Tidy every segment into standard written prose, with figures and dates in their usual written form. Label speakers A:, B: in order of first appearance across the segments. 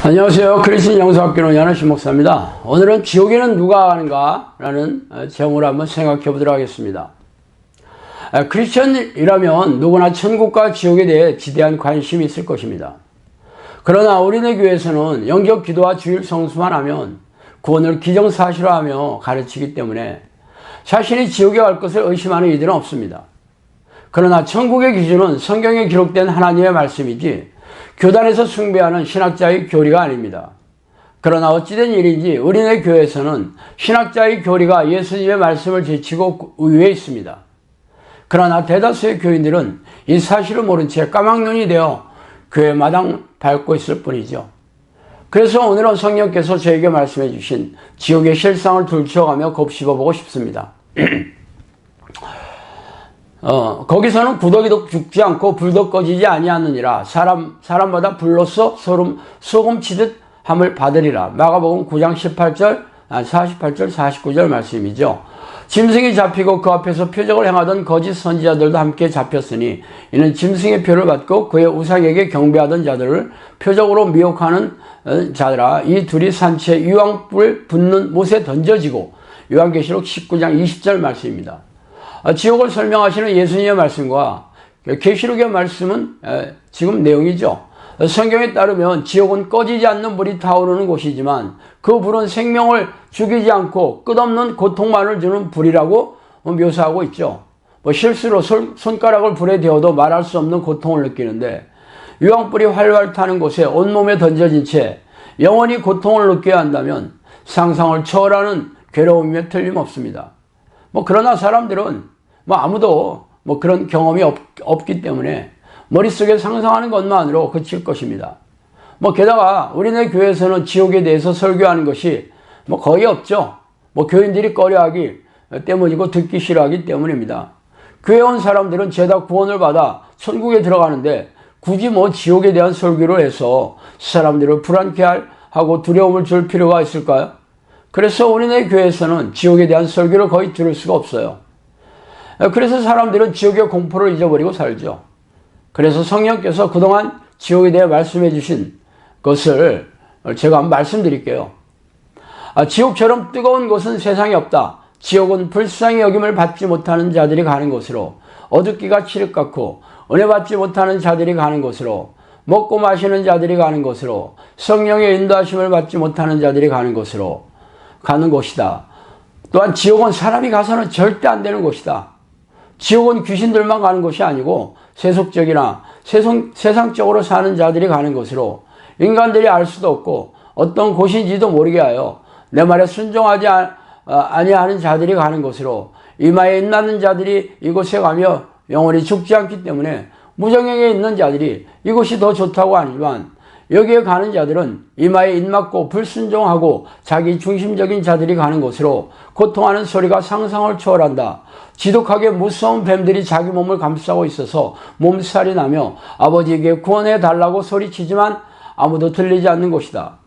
A: 안녕하세요. 그리스도인 영성학교는 연하신 목사입니다. 오늘은 지옥에는 누가 가는가? 라는 제목으로 한번 생각해 보도록 하겠습니다. 크리스천이라면 누구나 천국과 지옥에 대해 지대한 관심이 있을 것입니다. 그러나 우리네 교회에서는 영적 기도와 주일 성수만 하면 구원을 기정사실화하며 가르치기 때문에 자신이 지옥에 갈 것을 의심하는 이들은 없습니다. 그러나 천국의 기준은 성경에 기록된 하나님의 말씀이지 교단에서 숭배하는 신학자의 교리가 아닙니다. 그러나 어찌된 일인지 우리네 교회에서는 신학자의 교리가 예수님의 말씀을 제치고 우위에 있습니다. 그러나 대다수의 교인들은 이 사실을 모른 채 까막눈이 되어 교회 마당 밟고 있을 뿐이죠. 그래서 오늘은 성령께서 저에게 말씀해 주신 지옥의 실상을 들추어가며 곱씹어보고 싶습니다. 거기서는 구더기도 죽지 않고 불도 꺼지지 아니하느니라. 사람마다 불로써 소금 치듯 함을 받으리라. 마가복음 9장 48절 49절 말씀이죠. 짐승이 잡히고 그 앞에서 표적을 행하던 거짓 선지자들도 함께 잡혔으니 이는 짐승의 표를 받고 그의 우상에게 경배하던 자들을 표적으로 미혹하는 자들아. 이 둘이 산채 유황불 붙는 못에 던져지고. 요한계시록 19장 20절 말씀입니다. 지옥을 설명하시는 예수님의 말씀과 계시록의 말씀은 지금 내용이죠. 성경에 따르면 지옥은 꺼지지 않는 불이 타오르는 곳이지만 그 불은 생명을 죽이지 않고 끝없는 고통만을 주는 불이라고 묘사하고 있죠. 실수로 손가락을 불에 대어도 말할 수 없는 고통을 느끼는데 유황불이 활활 타는 곳에 온몸에 던져진 채 영원히 고통을 느껴야 한다면 상상을 초월하는 괴로움에 틀림없습니다. 그러나 사람들은 아무도 그런 경험이 없기 때문에 머릿속에 상상하는 것만으로 그칠 것입니다. 게다가 우리네 교회에서는 지옥에 대해서 설교하는 것이 거의 없죠. 교인들이 꺼려하기 때문이고 듣기 싫어하기 때문입니다. 교회 온 사람들은 죄다 구원을 받아 천국에 들어가는데 굳이 지옥에 대한 설교를 해서 사람들을 불안케 하고 두려움을 줄 필요가 있을까요? 그래서 우리네 교회에서는 지옥에 대한 설교를 거의 들을 수가 없어요. 그래서 사람들은 지옥의 공포를 잊어버리고 살죠. 그래서 성령께서 그동안 지옥에 대해 말씀해 주신 것을 제가 한번 말씀드릴게요. 지옥처럼 뜨거운 곳은 세상에 없다. 지옥은 불쌍히 여김을 받지 못하는 자들이 가는 곳으로, 어둡기가 칠흑 같고 은혜 받지 못하는 자들이 가는 곳으로, 먹고 마시는 자들이 가는 곳으로, 성령의 인도하심을 받지 못하는 자들이 가는 곳으로 가는 곳이다. 또한 지옥은 사람이 가서는 절대 안 되는 곳이다. 지옥은 귀신들만 가는 곳이 아니고 세속적이나 세상적으로 사는 자들이 가는 곳으로, 인간들이 알 수도 없고 어떤 곳인지도 모르게 하여 내 말에 순종하지 아니하는 자들이 가는 곳으로, 이마에 인나는 자들이 이곳에 가며 영원히 죽지 않기 때문에 무정행에 있는 자들이 이곳이 더 좋다고 하지만 여기에 가는 자들은 이마에 인맞고 불순종하고 자기 중심적인 자들이 가는 곳으로, 고통하는 소리가 상상을 초월한다. 지독하게 무서운 뱀들이 자기 몸을 감싸고 있어서 몸살이 나며 아버지에게 구원해 달라고 소리치지만 아무도 들리지 않는 곳이다.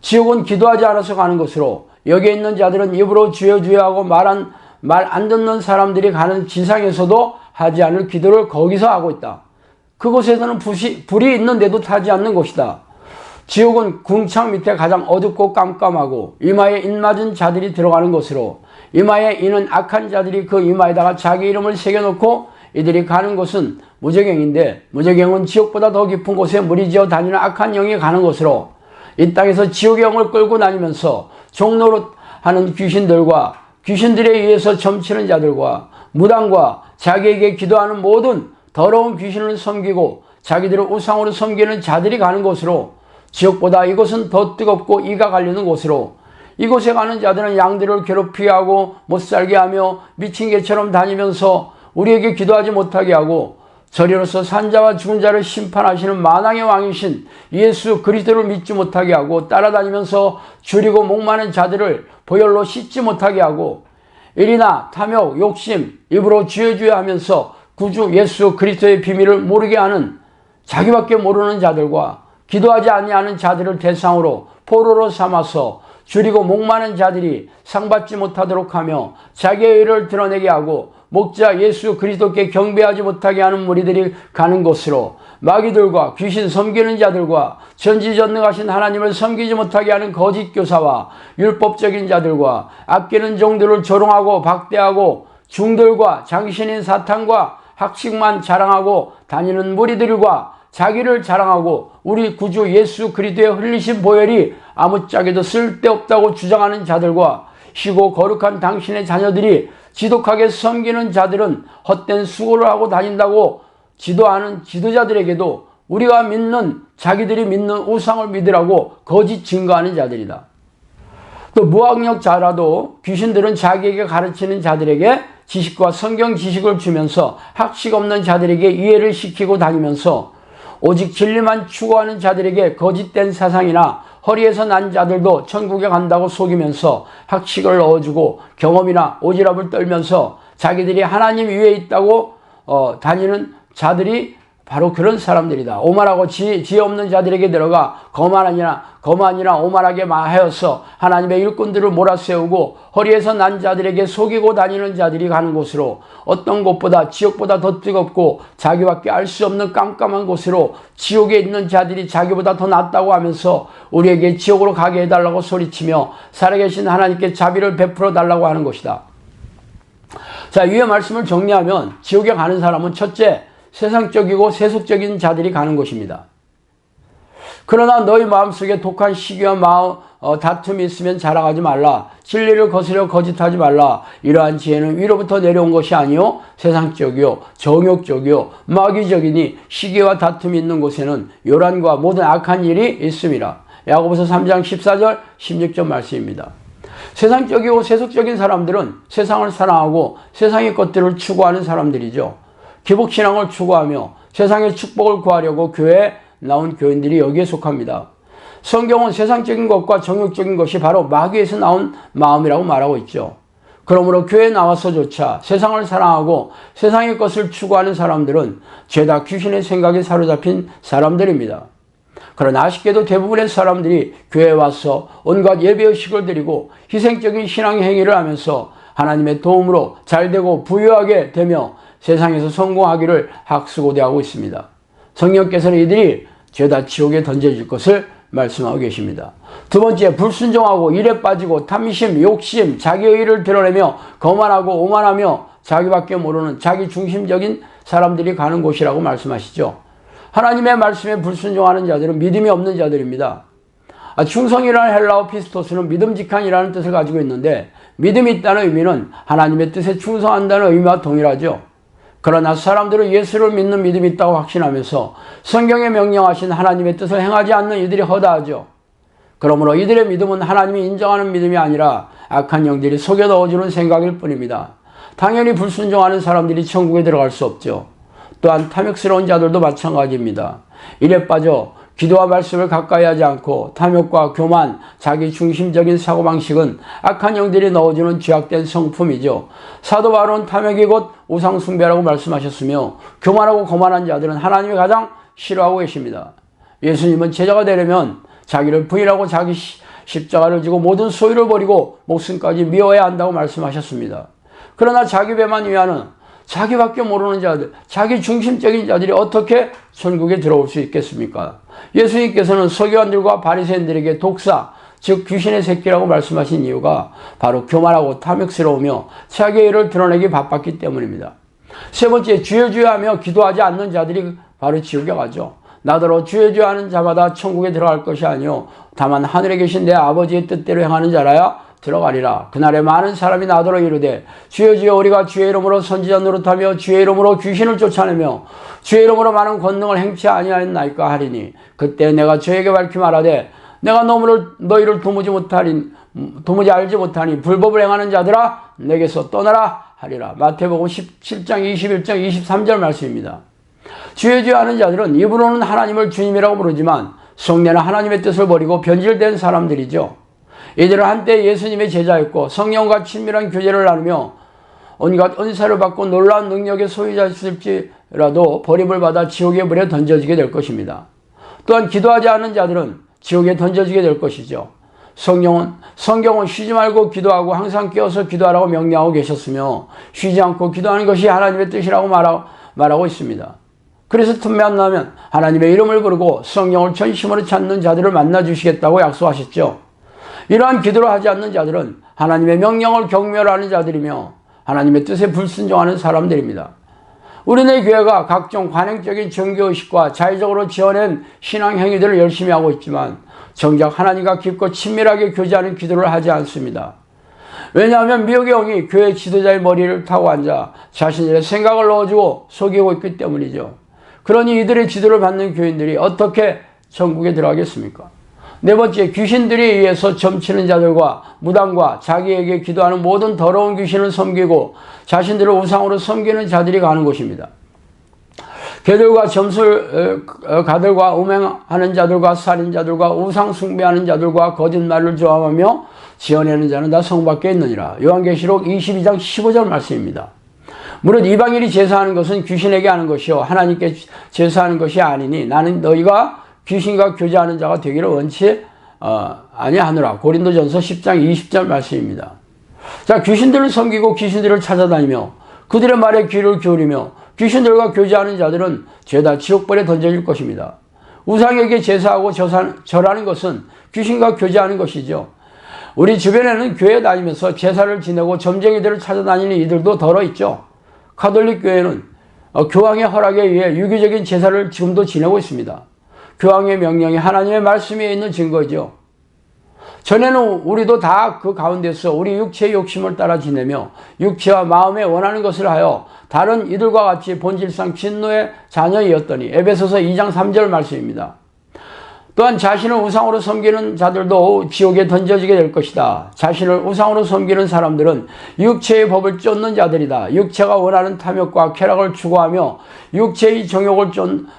A: 지옥은 기도하지 않아서 가는 곳으로, 여기에 있는 자들은 입으로 주여 주여 하고 말 안 듣는 사람들이 가는 지상에서도 하지 않을 기도를 거기서 하고 있다. 그곳에서는 불이 있는데도 타지 않는 곳이다. 지옥은 궁창 밑에 가장 어둡고 깜깜하고 이마에 인맞은 자들이 들어가는 곳으로, 이마에 이는 악한 자들이 그 이마에다가 자기 이름을 새겨놓고 이들이 가는 곳은 무저갱인데, 무저갱은 지옥보다 더 깊은 곳에 무리지어 다니는 악한 영이 가는 곳으로, 이 땅에서 지옥의 영을 끌고 다니면서 종노릇하는 귀신들과 귀신들에 의해서 점치는 자들과 무당과 자기에게 기도하는 모든 더러운 귀신을 섬기고 자기들을 우상으로 섬기는 자들이 가는 곳으로, 지옥보다 이곳은 더 뜨겁고 이가 갈리는 곳으로, 이곳에 가는 자들은 양들을 괴롭히게 하고 못살게 하며 미친 개처럼 다니면서 우리에게 기도하지 못하게 하고, 저리로서 산자와 죽은 자를 심판하시는 만왕의 왕이신 예수 그리스도를 믿지 못하게 하고, 따라다니면서 줄이고 목마른 자들을 보혈로 씻지 못하게 하고, 일이나 탐욕, 욕심, 입으로 주여 주여 하면서 구주 예수 그리스도의 비밀을 모르게 하는, 자기밖에 모르는 자들과 기도하지 아니하는 자들을 대상으로 포로로 삼아서 줄이고 목마른 자들이 상받지 못하도록 하며 자기의 의를 드러내게 하고 목자 예수 그리스도께 경배하지 못하게 하는 무리들이 가는 곳으로 마귀들과 귀신 섬기는 자들과 전지전능하신 하나님을 섬기지 못하게 하는 거짓 교사와 율법적인 자들과 아끼는 종들을 조롱하고 박대하고 중들과 장신인 사탄과 학식만 자랑하고 다니는 무리들과 자기를 자랑하고 우리 구주 예수 그리스도의 흘리신 보혈이 아무짝에도 쓸데없다고 주장하는 자들과 희고 거룩한 당신의 자녀들이 지독하게 섬기는 자들은 헛된 수고를 하고 다닌다고 지도하는 지도자들에게도 우리가 믿는 자기들이 믿는 우상을 믿으라고 거짓 증거하는 자들이다. 또 무학력자라도 귀신들은 자기에게 가르치는 자들에게 지식과 성경 지식을 주면서 학식 없는 자들에게 이해를 시키고 다니면서 오직 진리만 추구하는 자들에게 거짓된 사상이나 허리에서 난 자들도 천국에 간다고 속이면서 학식을 넣어주고 경험이나 오지랖을 떨면서 자기들이 하나님 위에 있다고 다니는 자들이 바로 그런 사람들이다. 오만하고 지혜 없는 자들에게 들어가 거만이나 오만하게 하여서 하나님의 일꾼들을 몰아세우고 허리에서 난 자들에게 속이고 다니는 자들이 가는 곳으로 어떤 곳보다 지옥보다 더 뜨겁고 자기밖에 알 수 없는 깜깜한 곳으로 지옥에 있는 자들이 자기보다 더 낫다고 하면서 우리에게 지옥으로 가게 해달라고 소리치며 살아계신 하나님께 자비를 베풀어 달라고 하는 것이다. 자, 위의 말씀을 정리하면 지옥에 가는 사람은 첫째, 세상적이고 세속적인 자들이 가는 곳입니다. 그러나 너희 마음속에 독한 시기와 다툼이 있으면 자랑하지 말라. 진리를 거스려 거짓하지 말라. 이러한 지혜는 위로부터 내려온 것이 아니요 세상적이요 정욕적이요 마귀적이니 시기와 다툼이 있는 곳에는 요란과 모든 악한 일이 있음이라. 야고보서 3장 14절 16절 말씀입니다. 세상적이고 세속적인 사람들은 세상을 사랑하고 세상의 것들을 추구하는 사람들이죠. 기복신앙을 추구하며 세상의 축복을 구하려고 교회에 나온 교인들이 여기에 속합니다. 성경은 세상적인 것과 정욕적인 것이 바로 마귀에서 나온 마음이라고 말하고 있죠. 그러므로 교회에 나와서조차 세상을 사랑하고 세상의 것을 추구하는 사람들은 죄다 귀신의 생각에 사로잡힌 사람들입니다. 그러나 아쉽게도 대부분의 사람들이 교회에 와서 온갖 예배의식을 드리고 희생적인 신앙 행위를 하면서 하나님의 도움으로 잘되고 부유하게 되며 세상에서 성공하기를 학수고대하고 있습니다. 성령께서는 이들이 죄다 지옥에 던져질 것을 말씀하고 계십니다. 두 번째, 불순종하고 일에 빠지고 탐심, 욕심, 자기의 의를 드러내며 거만하고 오만하며 자기밖에 모르는 자기 중심적인 사람들이 가는 곳이라고 말씀하시죠. 하나님의 말씀에 불순종하는 자들은 믿음이 없는 자들입니다. 충성이라는 헬라어 피스토스는 믿음직한이라는 뜻을 가지고 있는데 믿음이 있다는 의미는 하나님의 뜻에 충성한다는 의미와 동일하죠. 그러나 사람들은 예수를 믿는 믿음이 있다고 확신하면서 성경에 명령하신 하나님의 뜻을 행하지 않는 이들이 허다하죠. 그러므로 이들의 믿음은 하나님이 인정하는 믿음이 아니라 악한 영들이 속여 넣어주는 생각일 뿐입니다. 당연히 불순종하는 사람들이 천국에 들어갈 수 없죠. 또한 탐욕스러운 자들도 마찬가지입니다. 일에 빠져 기도와 말씀을 가까이 하지 않고 탐욕과 교만, 자기 중심적인 사고방식은 악한 영들이 넣어주는 죄악된 성품이죠. 사도 바울은 탐욕이 곧 우상숭배라고 말씀하셨으며 교만하고 거만한 자들은 하나님이 가장 싫어하고 계십니다. 예수님은 제자가 되려면 자기를 부인하고 자기 십자가를 지고 모든 소유를 버리고 목숨까지 미워해야 한다고 말씀하셨습니다. 그러나 자기 배만 위하는 자기밖에 모르는 자들, 자기 중심적인 자들이 어떻게 천국에 들어올 수 있겠습니까? 예수님께서는 서기관들과 바리새인들에게 독사, 즉 귀신의 새끼라고 말씀하신 이유가 바로 교만하고 탐욕스러우며 자기의 일을 드러내기 바빴기 때문입니다. 세 번째, 주여주여하며 기도하지 않는 자들이 바로 지옥에 가죠. 나더러 주여주여하는 자마다 천국에 들어갈 것이 아니요 다만 하늘에 계신 내 아버지의 뜻대로 행하는 자라야 들어가리라. 그날에 많은 사람이 나더러 이르되 주여 주여 우리가 주의 이름으로 선지자 노릇하며 주의 이름으로 귀신을 쫓아내며 주의 이름으로 많은 권능을 행치 아니하였나이까 하리니 그때 내가 저에게 밝히 말하되 내가 너희를 도무지 알지 못하니 불법을 행하는 자들아 내게서 떠나라 하리라. 마태복음 17장 21장 23절 말씀입니다. 주여 주여 하는 자들은 입으로는 하나님을 주님이라고 부르지만 속내는 하나님의 뜻을 버리고 변질된 사람들이죠. 이들은 한때 예수님의 제자였고 성령과 친밀한 교제를 나누며 온갖 은사를 받고 놀라운 능력의 소유자였을지라도 버림을 받아 지옥의 불에 던져지게 될 것입니다. 또한 기도하지 않는 자들은 지옥에 던져지게 될 것이죠. 성경은 쉬지 말고 기도하고 항상 깨어서 기도하라고 명령하고 계셨으며 쉬지 않고 기도하는 것이 하나님의 뜻이라고 말하고 있습니다. 그래서 틈만 나면 하나님의 이름을 부르고 성령을 전심으로 찾는 자들을 만나 주시겠다고 약속하셨죠. 이러한 기도를 하지 않는 자들은 하나님의 명령을 경멸하는 자들이며 하나님의 뜻에 불순종하는 사람들입니다. 우리네 교회가 각종 관행적인 종교의식과 자의적으로 지어낸 신앙 행위들을 열심히 하고 있지만 정작 하나님과 깊고 친밀하게 교제하는 기도를 하지 않습니다. 왜냐하면 미혹의 영이 교회 지도자의 머리를 타고 앉아 자신들의 생각을 넣어주고 속이고 있기 때문이죠. 그러니 이들의 지도를 받는 교인들이 어떻게 천국에 들어가겠습니까? 네 번째, 귀신들에 의해서 점치는 자들과 무당과 자기에게 기도하는 모든 더러운 귀신을 섬기고 자신들을 우상으로 섬기는 자들이 가는 곳입니다. 개들과 점술가들과 음행하는 자들과 살인자들과 우상 숭배하는 자들과 거짓말을 좋아하며 지어내는 자는 다 성 밖에 있느니라. 요한계시록 22장 15절 말씀입니다. 무릇 이방인이 제사하는 것은 귀신에게 하는 것이요 하나님께 제사하는 것이 아니니 나는 너희가 귀신과 교제하는 자가 되기를 원치 아니하노라. 고린도전서 10장 20절 말씀입니다. 자, 귀신들을 섬기고 귀신들을 찾아다니며 그들의 말에 귀를 기울이며 귀신들과 교제하는 자들은 죄다 지옥불에 던져질 것입니다. 우상에게 제사하고 절하는 것은 귀신과 교제하는 것이죠. 우리 주변에는 교회 다니면서 제사를 지내고 점쟁이들을 찾아다니는 이들도 덜어 있죠. 가톨릭 교회는 교황의 허락에 의해 유기적인 제사를 지금도 지내고 있습니다. 교황의 명령이 하나님의 말씀에 있는 증거죠. 전에는 우리도 다 그 가운데서 우리 육체의 욕심을 따라 지내며 육체와 마음에 원하는 것을 하여 다른 이들과 같이 본질상 진노의 자녀이었더니 에베소서 2장 3절 말씀입니다. 또한 자신을 우상으로 섬기는 자들도 지옥에 던져지게 될 것이다. 자신을 우상으로 섬기는 사람들은 육체의 법을 쫓는 자들이다. 육체가 원하는 탐욕과 쾌락을 추구하며 육체의 정욕을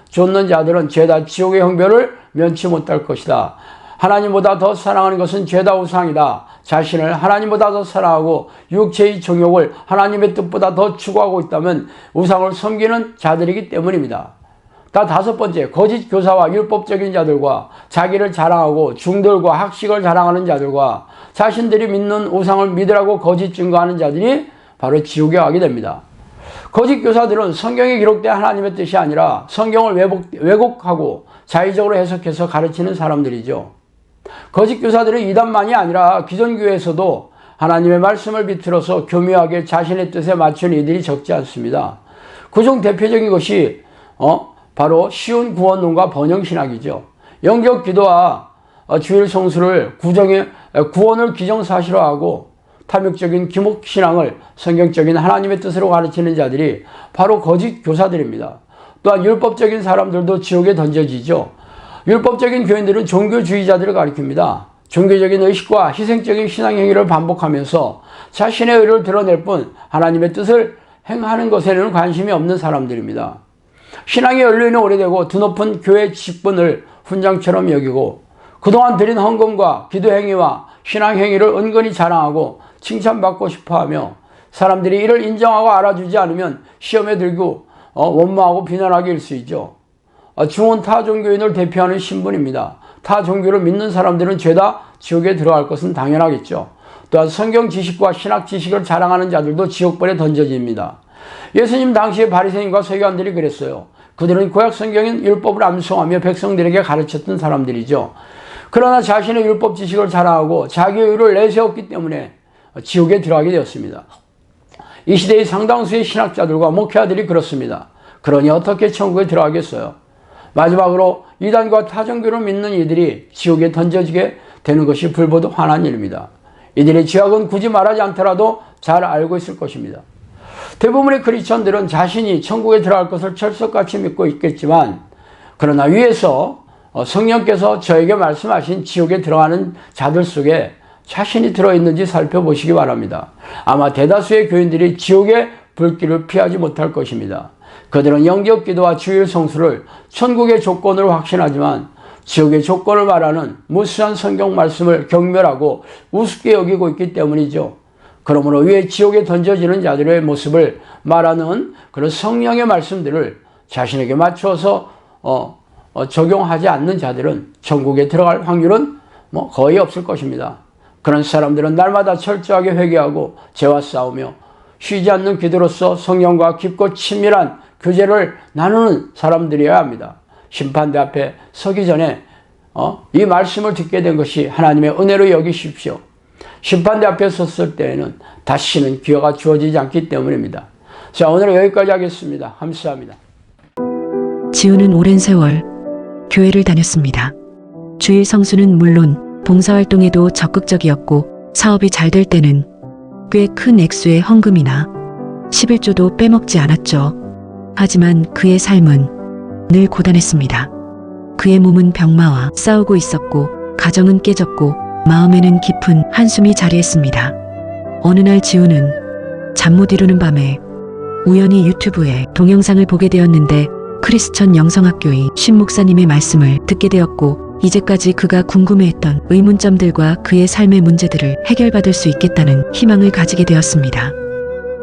A: 쫓는 자들은 죄다 지옥의 형벌을 면치 못할 것이다. 하나님보다 더 사랑하는 것은 죄다 우상이다. 자신을 하나님보다 더 사랑하고 육체의 정욕을 하나님의 뜻보다 더 추구하고 있다면 우상을 섬기는 자들이기 때문입니다. 다섯 번째, 거짓 교사와 율법적인 자들과 자기를 자랑하고 중들과 학식을 자랑하는 자들과 자신들이 믿는 우상을 믿으라고 거짓 증거하는 자들이 바로 지옥에 가게 됩니다. 거짓 교사들은 성경에 기록된 하나님의 뜻이 아니라 성경을 왜곡하고 자의적으로 해석해서 가르치는 사람들이죠. 거짓 교사들은 이단만이 아니라 기존 교회에서도 하나님의 말씀을 비틀어서 교묘하게 자신의 뜻에 맞춘 이들이 적지 않습니다. 그중 대표적인 것이 바로 쉬운 구원론과 번영신학이죠. 영적 기도와 주일 성수를 구원을 기정사실화하고 탐욕적인 기목신앙을 성경적인 하나님의 뜻으로 가르치는 자들이 바로 거짓 교사들입니다. 또한 율법적인 사람들도 지옥에 던져지죠. 율법적인 교인들은 종교주의자들을 가리킵니다. 종교적인 의식과 희생적인 신앙행위를 반복하면서 자신의 의를 드러낼 뿐 하나님의 뜻을 행하는 것에는 관심이 없는 사람들입니다. 신앙의 연륜이 오래되고 드높은 교회 직분을 훈장처럼 여기고 그동안 드린 헌금과 기도행위와 신앙행위를 은근히 자랑하고 칭찬받고 싶어하며 사람들이 이를 인정하고 알아주지 않으면 시험에 들고 원망하고 비난하게 일쑤이죠. 중원 타 종교인을 대표하는 신분입니다. 타 종교를 믿는 사람들은 죄다 지옥에 들어갈 것은 당연하겠죠. 또한 성경 지식과 신학 지식을 자랑하는 자들도 지옥불에 던져집니다. 예수님 당시의 바리새인과 서기관들이 그랬어요. 그들은 구약 성경인 율법을 암송하며 백성들에게 가르쳤던 사람들이죠. 그러나 자신의 율법 지식을 자랑하고 자기의 의를 내세웠기 때문에 지옥에 들어가게 되었습니다. 이 시대의 상당수의 신학자들과 목회자들이 그렇습니다. 그러니 어떻게 천국에 들어가겠어요? 마지막으로 이단과 타종교를 믿는 이들이 지옥에 던져지게 되는 것이 불보듯 화난 일입니다. 이들의 죄악은 굳이 말하지 않더라도 잘 알고 있을 것입니다. 대부분의 크리스천들은 자신이 천국에 들어갈 것을 철석같이 믿고 있겠지만 그러나 위에서 성령께서 저에게 말씀하신 지옥에 들어가는 자들 속에 자신이 들어있는지 살펴보시기 바랍니다. 아마 대다수의 교인들이 지옥의 불길을 피하지 못할 것입니다. 그들은 영적 기도와 주일 성수를 천국의 조건으로 확신하지만 지옥의 조건을 말하는 무수한 성경 말씀을 경멸하고 우습게 여기고 있기 때문이죠. 그러므로 위에 지옥에 던져지는 자들의 모습을 말하는 그런 성령의 말씀들을 자신에게 맞추어서 적용하지 않는 자들은 천국에 들어갈 확률은 거의 없을 것입니다. 그런 사람들은 날마다 철저하게 회개하고 죄와 싸우며 쉬지 않는 기도로서 성령과 깊고 친밀한 교제를 나누는 사람들이어야 합니다. 심판대 앞에 서기 전에 이 말씀을 듣게 된 것이 하나님의 은혜로 여기십시오. 심판대 앞에 섰을 때에는 다시는 기회가 주어지지 않기 때문입니다. 자, 오늘은 여기까지 하겠습니다. 감사합니다.
B: 지우는 오랜 세월 교회를 다녔습니다. 주일 성수는 물론 봉사활동에도 적극적이었고 사업이 잘 될 때는 꽤 큰 액수의 헌금이나 11조도 빼먹지 않았죠. 하지만 그의 삶은 늘 고단했습니다. 그의 몸은 병마와 싸우고 있었고 가정은 깨졌고 마음에는 깊은 한숨이 자리했습니다. 어느 날 지우는 잠 못 이루는 밤에 우연히 유튜브에 동영상을 보게 되었는데 크리스천 영성학교의 신 목사님의 말씀을 듣게 되었고 이제까지 그가 궁금해했던 의문점들과 그의 삶의 문제들을 해결받을 수 있겠다는 희망을 가지게 되었습니다.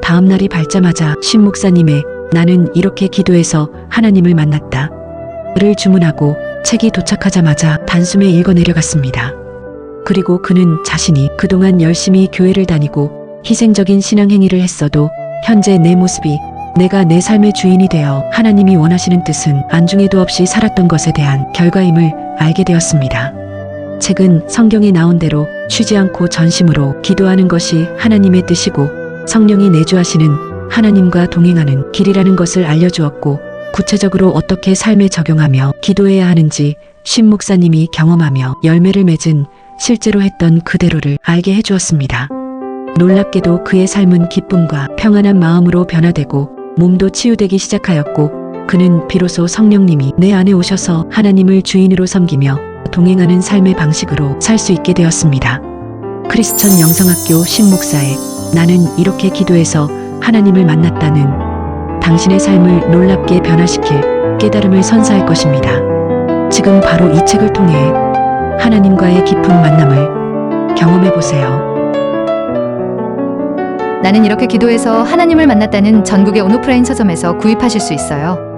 B: 다음 날이 밝자마자 신 목사님의 나는 이렇게 기도해서 하나님을 만났다를 주문하고 책이 도착하자마자 단숨에 읽어 내려갔습니다. 그리고 그는 자신이 그동안 열심히 교회를 다니고 희생적인 신앙 행위를 했어도 현재 내 모습이 내가 내 삶의 주인이 되어 하나님이 원하시는 뜻은 안중에도 없이 살았던 것에 대한 결과임을 알게 되었습니다. 책은 성경에 나온 대로 쉬지 않고 전심으로 기도하는 것이 하나님의 뜻이고 성령이 내주하시는 하나님과 동행하는 길이라는 것을 알려주었고 구체적으로 어떻게 삶에 적용하며 기도해야 하는지 신 목사님이 경험하며 열매를 맺은 실제로 했던 그대로를 알게 해주었습니다. 놀랍게도 그의 삶은 기쁨과 평안한 마음으로 변화되고 몸도 치유되기 시작하였고 그는 비로소 성령님이 내 안에 오셔서 하나님을 주인으로 섬기며 동행하는 삶의 방식으로 살 수 있게 되었습니다. 크리스천 영성학교 신목사의 나는 이렇게 기도해서 하나님을 만났다는 당신의 삶을 놀랍게 변화시킬 깨달음을 선사할 것입니다. 지금 바로 이 책을 통해 하나님과의 깊은 만남을 경험해 보세요.
C: 나는 이렇게 기도해서 하나님을 만났다는 전국의 온오프라인 서점에서 구입하실 수 있어요.